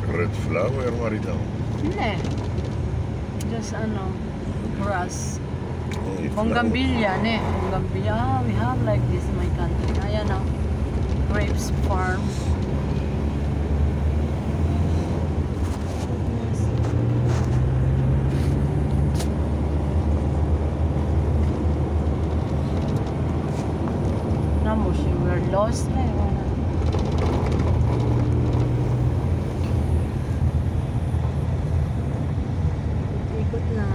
Red flower, marito. Hindi. Just grass. Oh, Bougainvillea, ne? Bougainvillea. Ah, we have like this in my country. Ayan o. Grapes farm. Namo, she were lost na yun. Ikot na.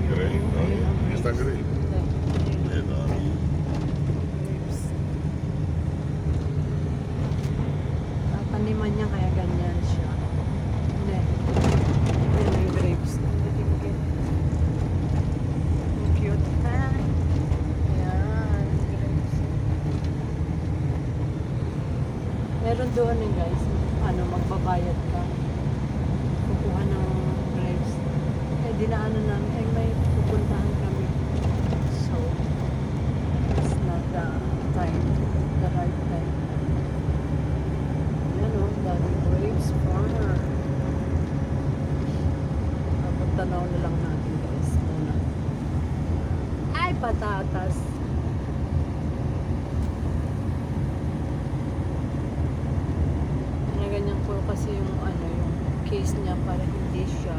Grill, no? Está grill. Taniman niya kaya ganyan siya. Hindi. Ayan yung grapes. Cute. Ayan, grapes. Meron doon guys. Magbabayad ka. Kukuha ng grapes. Dinaanan namin. May pupuntahan kami. So, it's not the time. The right time. Daming grapes farmer. Tanaw na lang natin guys muna. Ay, patatas. Ganyan po kasi yung yung case niya para hindi siya